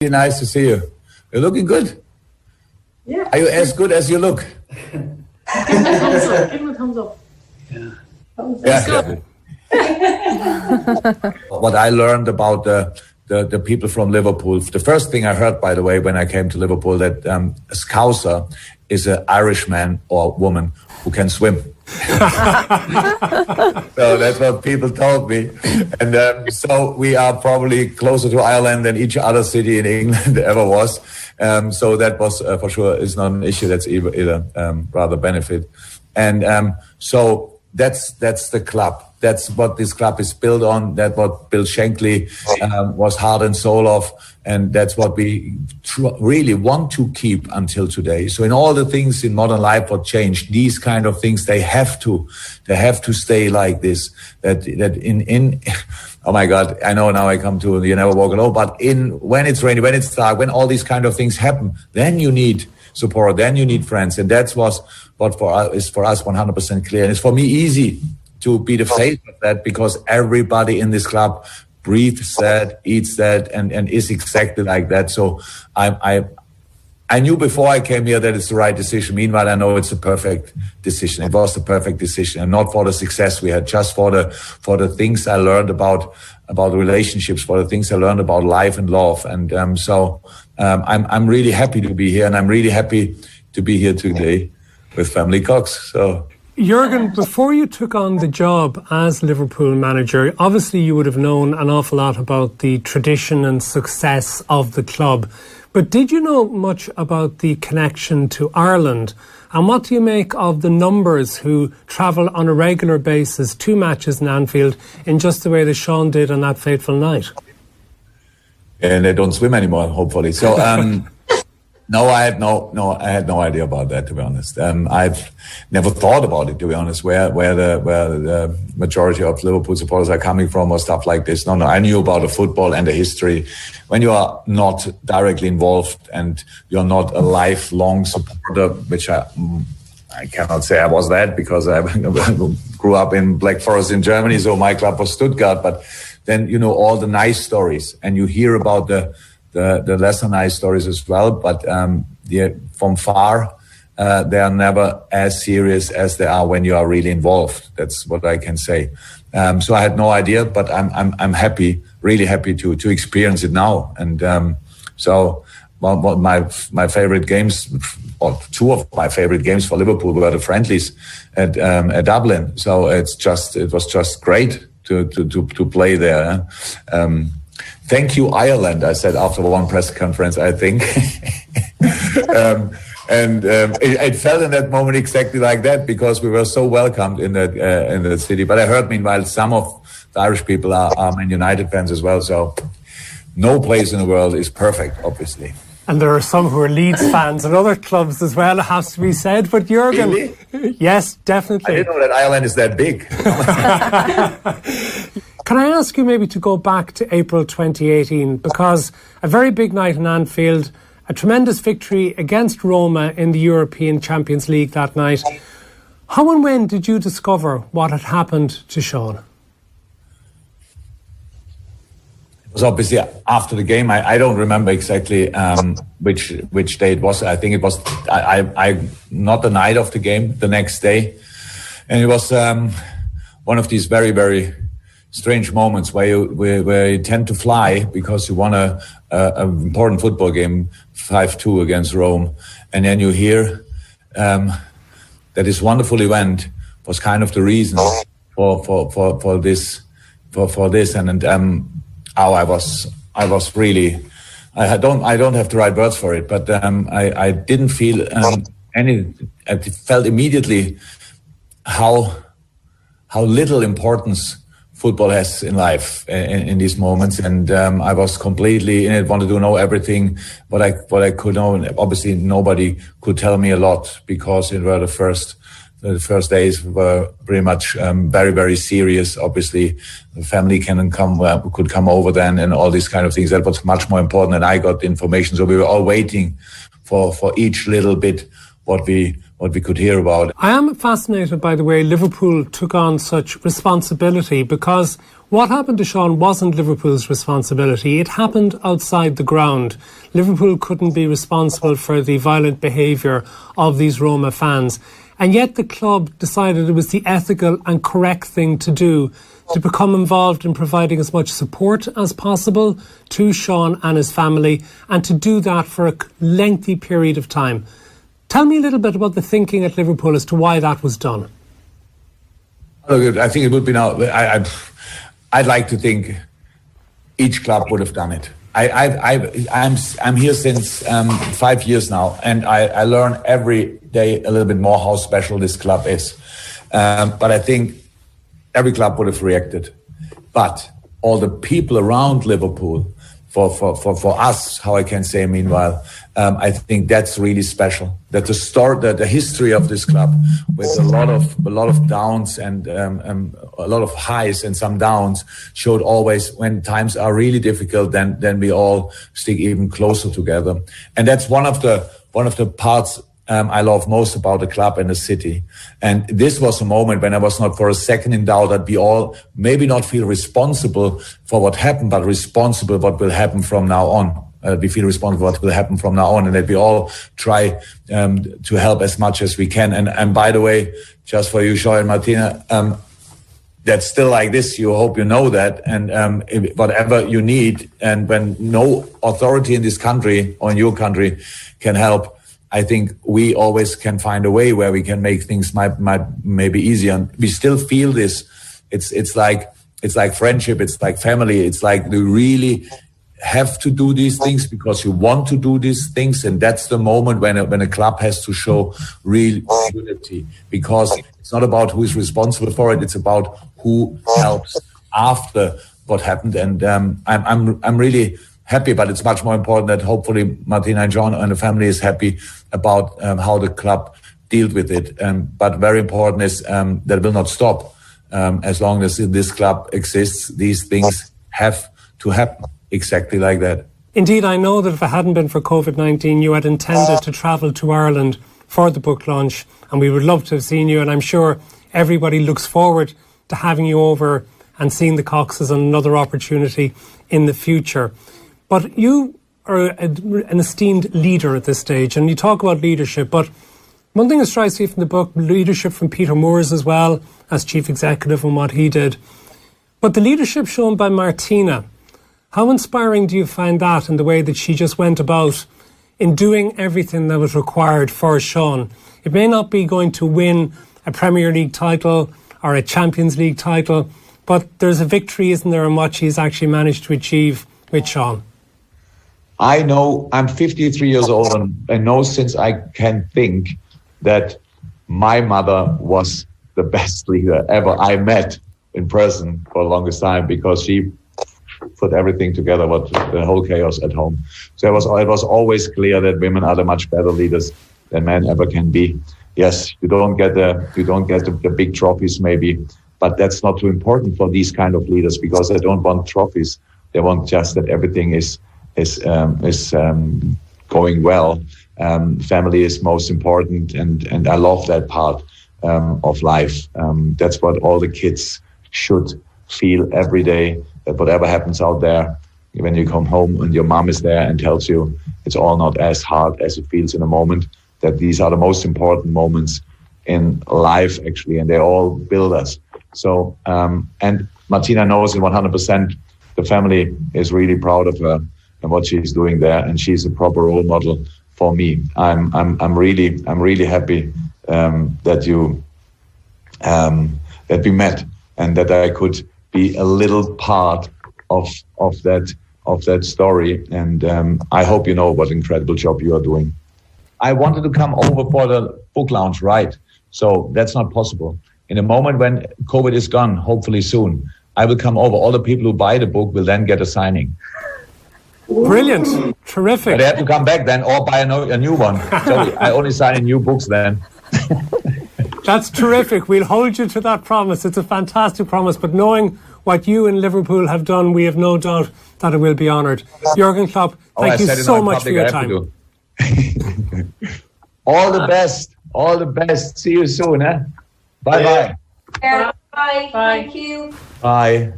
Really nice to see you. You're looking good. Yeah. Are you as good as you look? Give him a thumbs up. Give him a thumbs up. Yeah. Yeah. What I learned about the people from Liverpool, the first thing I heard, by the way, when I came to Liverpool, that a Scouser is an Irishman or woman who can swim. So that's what people told me. And so we are probably closer to Ireland than each other city in England ever was. So that was for sure is not an issue. That's either rather benefit. And so that's the club. That's what this club is built on. That's what Bill Shankly was heart and soul of. And that's what we really want to keep until today. So in all the things in modern life what changed, these kind of things, they have to stay like this. That in oh my God, I know now I come to You Never Walk Alone, but when it's rainy, when it's dark, when all these kind of things happen, then you need support, then you need friends. And that's what is for us 100% clear. And it's for me easy to be the face of that, because everybody in this club breathes that, eats that, and is exactly like that. So I knew before I came here that it's the right decision. Meanwhile, I know it's the perfect decision. It was the perfect decision, and not for the success we had, just for the things I learned about relationships, for the things I learned about life and love. And so I'm really happy to be here, and I'm really happy to be here today with Family Cox. So. Jurgen, before you took on the job as Liverpool manager, obviously you would have known an awful lot about the tradition and success of the club. But did you know much about the connection to Ireland? And what do you make of the numbers who travel on a regular basis to matches in Anfield in just the way that Sean did on that fateful night? And they don't swim anymore, hopefully. So, no, I had no idea about that, to be honest. I've never thought about it, to be honest, where the majority of Liverpool supporters are coming from or stuff like this. No, I knew about the football and the history. When you are not directly involved and you're not a lifelong supporter, which I cannot say I was that, because I grew up in Black Forest in Germany, so my club was Stuttgart. But then you know all the nice stories, and you hear about the lesser nice stories as well, but from far, they are never as serious as they are when you are really involved. That's what I can say. So I had no idea, but I'm happy, really happy to experience it now. And so my favorite games, or two of my favorite games for Liverpool, were the friendlies at Dublin. So it was just great to play there. Thank you, Ireland, I said after one press conference, I think. It felt in that moment exactly like that, because we were so welcomed in that city. But I heard, meanwhile, some of the Irish people are Man United fans as well. So no place in the world is perfect, obviously. And there are some who are Leeds fans and other clubs as well, it has to be said. But Jurgen, really? Yes, definitely. I didn't know that Ireland is that big. Can I ask you maybe to go back to April 2018, because a very big night in Anfield, a tremendous victory against Roma in the European Champions League that night. How and when did you discover what had happened to Sean? It was obviously after the game. I don't remember exactly which day it was. I think it was I not the night of the game, the next day, and it was one of these very, very strange moments where you tend to fly because you won a important football game 5-2 against Rome, and then you hear that this wonderful event was kind of the reason for this, and I was really, I don't have the right words for it, but I didn't feel I felt immediately how little importance football has in life in these moments, and I was completely in it, wanted to know everything what I could know, and obviously nobody could tell me a lot, because it were the first days were pretty much very, very serious. Obviously, the family could come over then, and all these kind of things. That was much more important, and I got the information. So we were all waiting for each little bit what we could hear about. I am fascinated by the way Liverpool took on such responsibility, because What happened to Sean wasn't Liverpool's responsibility. It happened outside the ground. Liverpool couldn't be responsible for the violent behaviour of these Roma fans. And yet the club decided it was the ethical and correct thing to do to become involved in providing as much support as possible to Sean and his family, and to do that for a lengthy period of time. Tell me a little bit about the thinking at Liverpool as to why that was done. Look, I think it would be now. I'd like to think each club would have done it. I'm here since 5 years now, and I learn every day a little bit more how special this club is. But I think every club would have reacted. But all the people around Liverpool, for us, how I can say, meanwhile, I think that's really special. That the history of this club, with a lot of downs and a lot of highs and some downs, showed always when times are really difficult, then we all stick even closer together. And that's one of the parts I love most about the club and the city. And this was a moment when I was not for a second in doubt that we all maybe not feel responsible for what happened, but responsible what will happen from now on. We feel responsible for what will happen from now on, and that we all try to help as much as we can. And by the way, just for you, Sean and Martina, that's still like this. You hope you know that. And whatever you need, and when no authority in this country or in your country can help, I think we always can find a way where we can make things maybe easier. And we still feel this. It's like friendship. It's like family. It's like we really have to do these things because you want to do these things. And that's the moment when a club has to show real unity, because it's not about who is responsible for it. It's about who helps after what happened. And I'm really happy, but it's much more important that hopefully Martina and John and the family is happy about how the club dealt with it. But very important is that it will not stop. As long as this club exists, these things have to happen exactly like that. Indeed, I know that if it hadn't been for COVID-19, you had intended to travel to Ireland for the book launch, and we would love to have seen you, and I'm sure everybody looks forward to having you over and seeing the Coxes on another opportunity in the future. But you are an esteemed leader at this stage, and you talk about leadership, but one thing that strikes me from the book, leadership from Peter Moores as well, as chief executive and what he did. But the leadership shown by Martina, how inspiring do you find that, in the way that she just went about in doing everything that was required for Sean? It may not be going to win a Premier League title or a Champions League title, but there's a victory, isn't there, in what she's actually managed to achieve with Sean? I know I'm 53 years old, and I know since I can think that my mother was the best leader ever I met in person for the longest time, because she put everything together, what the whole chaos at home. So it was always clear that women are the much better leaders than men ever can be. Yes, you don't get the big trophies maybe, but that's not too important for these kind of leaders, because they don't want trophies. They want just that everything is going well. Family is most important, and I love that part of life. That's what all the kids should feel every day, that whatever happens out there, when you come home and your mom is there and tells you it's all not as hard as it feels in a moment, that these are the most important moments in life, actually, and they all build us. So, and Martina knows in 100% the family is really proud of her and what she's doing there, and she's a proper role model for me. I'm really happy that we met, and that I could be a little part of that story. And I hope you know what incredible job you are doing. I wanted to come over for the book launch, right? So that's not possible. In a moment when COVID is gone, hopefully soon, I will come over. All the people who buy the book will then get a signing. Brilliant. Terrific. But they have to come back then or buy a new one. So I only sign in new books then. That's terrific. We'll hold you to that promise. It's a fantastic promise. But knowing what you in Liverpool have done, we have no doubt that it will be honoured. Jurgen Klopp, thank you so much for your time. All the best. All the best. See you soon. Bye-bye. Bye. Thank you. Bye.